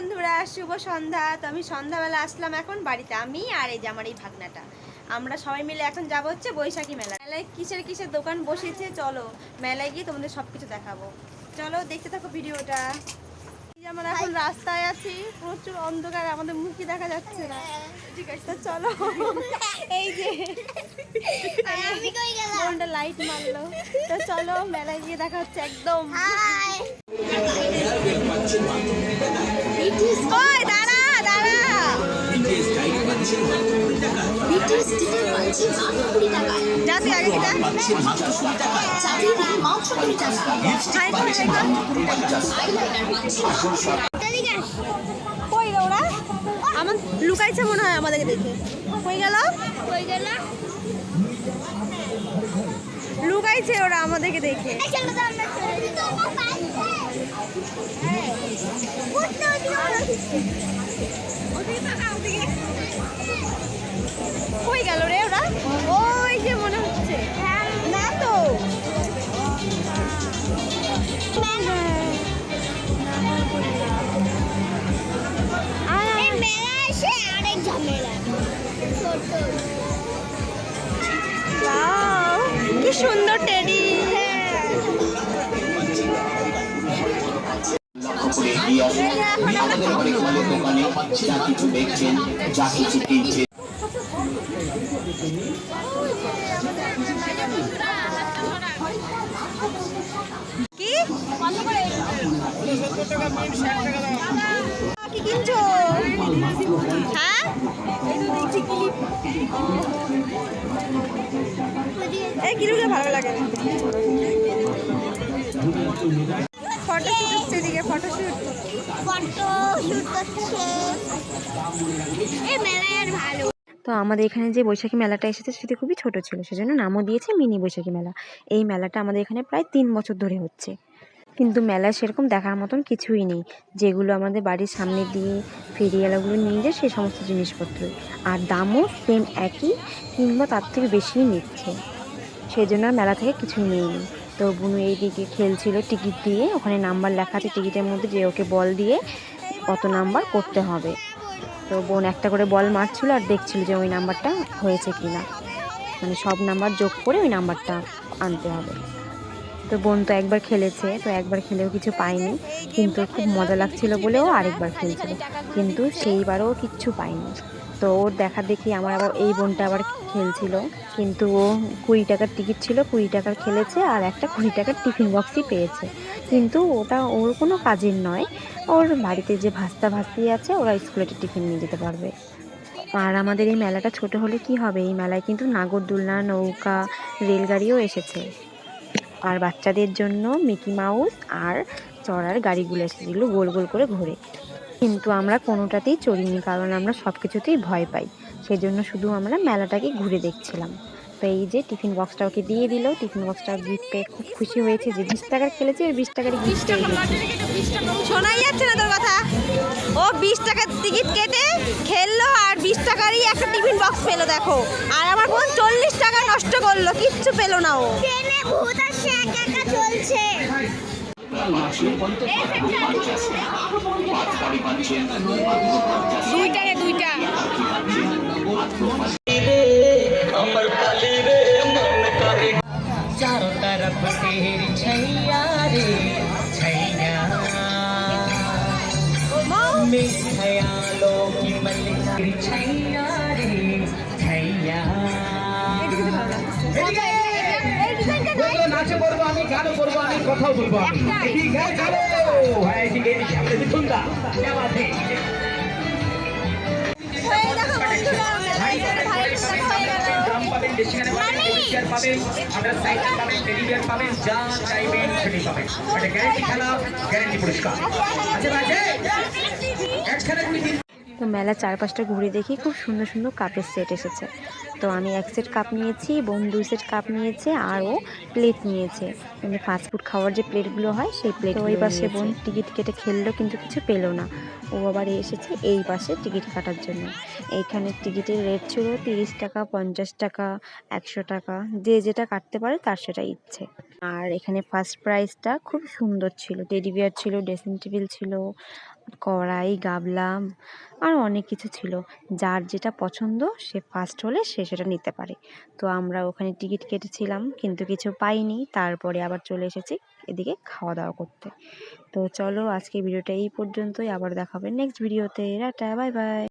বন্ধুরা, শুভ সন্ধ্যা। তো আমি সন্ধ্যাবেলা আসলাম এখন বাড়িতে, আমি আর এই যে আমার এই ভাগনাটা। আমরা সবাই মিলে এখন যাবো হচ্ছে বৈশাখী মেলা। মেলায় কিসের কিসের দোকান বসেছে, চলো মেলায় গিয়ে তোমাদের সবকিছু দেখাবো। চলো দেখতে থাকো ভিডিওটা। আমরা এখন রাস্তায় আছি, প্রচুর অন্ধকার, আমাদের মুখই দেখা যাচ্ছে না। ঠিক আছে, তো চলো। এই যে লাইট মারলো, তো চলো মেলায় গিয়ে দেখা হচ্ছে একদম। ওই দাঁড়া দাঁড়া, যাতে আগে কই ওরা আমার লুকাইছে মনে হয় আমাদেরকে দেখে। কই গেল লুকাইছে ওরা আমাদেরকে দেখে। কই গেল রে ওরা? ওই যে মনে হচ্ছে না তো। কি সুন্দর টেডি। কি কিনছো? হ্যাঁ, এই কিরুকে ভালো লাগে। ফটোশুট হচ্ছে এদিকে, ফটোশুট করছে। এই মেলায় ভালো। তো আমাদের এখানে যে বৈশাখী মেলাটা এসেছে সেটা খুবই ছোট ছিল, সেজন্য নামও দিয়েছে মিনি বৈশাখী মেলা। এই মেলাটা আমাদের এখানে প্রায় 3 বছর ধরে হচ্ছে, কিন্তু মেলায় সেরকম দেখার মতন কিছুই নেই। যেগুলো আমাদের বাড়ির সামনে দিয়ে ফেরিওয়ালাগুলো নিয়ে যায় সেই সমস্ত জিনিসপত্র, আর দামও সেম একই কিংবা তার থেকে বেশিই নিচ্ছে, সেই জন্য মেলা থেকে কিছুই নেইনি। তো বুনু এইদিকে খেলছিল টিকিট দিয়ে, ওখানে নাম্বার লেখা আছে টিকিটের মধ্যে যে ওকে বল দিয়ে কত নাম্বার করতে হবে। তো বোন একটা করে বল মারছিল আর দেখছিল যে ওই নাম্বারটা হয়েছে কিনা, মানে সব নাম্বার যোগ করে ওই নাম্বারটা আনতে হবে। তো বোন তো একবার খেলেছে, তো একবার খেলেও কিছু পায়নি, কিন্তু খুব মজা লাগছিল বলেও আরেকবার খেলছিল, কিন্তু সেইবারও কিচ্ছু পায়নি। তো ওর দেখা দেখি আমার আবার এই বোনটা আবার খেলছিল, কিন্তু ও 20 টাকার টিকিট ছিল, 20 টাকার খেলেছে আর একটা 20 টাকার টিফিন বক্সই পেয়েছে, কিন্তু ওটা ওর কোনো কাজের নয়। ওর বাড়িতে যে ভাস্তা ভাস্তি আছে, ওরা স্কুলে টিফিন নিয়ে যেতে পারবে। আর আমাদের এই মেলাটা ছোট হলে কি হবে, এই মেলায় কিন্তু নাগরদোলনা, নৌকা, রেলগাড়িও এসেছে, আর বাচ্চাদের জন্য মিকি মাউস আর চড়ার গাড়িগুলো এসেছে, যেগুলো গোল গোল করে ঘোরে। কিন্তু আমরা কোনোটাতেই চড়িনি, কারণ আমরা সব কিছুতেই ভয় পাই, সেজন্য শুধু আমরা মেলাটাকে ঘুরে দেখছিলাম। তো এই যে টিফিন বক্সটা ওকে দিয়ে দিল, টিফিন বক্সটা গিফট পেয়ে খুব খুশি হয়েছে যে 20 টাকার খেলেছে, 20 টাকার গিফট পেয়ে গেছে। শোনাই যাচ্ছে না তোর কথা। ও 20 টাকার টিকিট কেটে খেললো আর 20 টাকারই একটা টিফিন বক্স পেলো, দেখো। আর আমার বোন 40 টাকা নষ্ট করলো, কিচ্ছু পেলো না ও। ট্রেনে ভূত আসছে, একা একা চলছে। দুইটা चारों तरफ तेरी छैया रे छैया, मैं ख्यालों की मलिका छैया रे छैया। নাচে পড়বো আমি, গানও করবো আমি, কথাও বলবো আমি, ঠিক আছে চলো। হ্যাঁ ঠিক আছে, আমরা দেখুন না क्या बात है। আমরা সাইকেল পাবেন, টেডি বিয়ার পাবেন, যা চাইবেন সেটি পাবেন। এটা গ্যারান্টি খেলা, গ্যারান্টি পুরস্কার আছে বাজে এক খেলা। তো মেলা চারপাশটা ঘুরে দেখি খুব সুন্দর সুন্দর কাপের সেট এসেছে। তো আমি 1 সেট কাপ নিয়েছি, বোন 2 সেট কাপ নিয়েছে, আর ও প্লেট নিয়েছে, মানে ফাস্টফুড খাওয়ার যে প্লেটগুলো হয় সেই প্লেট। ওই পাশে বোন টিকিট কেটে খেললো, কিন্তু কিছু পেলো না। ও আবার এসেছে এই পাশে টিকিট কাটার জন্য। এইখানে টিকিটের রেট ছিল 30 টাকা, 50 টাকা, 100 টাকা, যে যেটা কাটতে পারে তার সেটা ইচ্ছে। আর এখানে ফার্স্ট প্রাইজটা খুব সুন্দর ছিল, টেডি বিয়ার ছিল, ড্রেসিং টেবিল ছিল, কড়াই, গামলা আর অনেক কিছু ছিল। যার যেটা পছন্দ সে ফার্স্ট হলে সে সেটা নিতে পারে। তো আমরা ওখানে টিকিট কেটেছিলাম কিন্তু কিছু পাইনি, তারপরে আবার চলে এসেছি এদিকে খাওয়া দাওয়া করতে। তো চলো আজকে ভিডিওটা এই পর্যন্তই, আবার দেখা হবে নেক্সট ভিডিওতে। Tata, bye bye.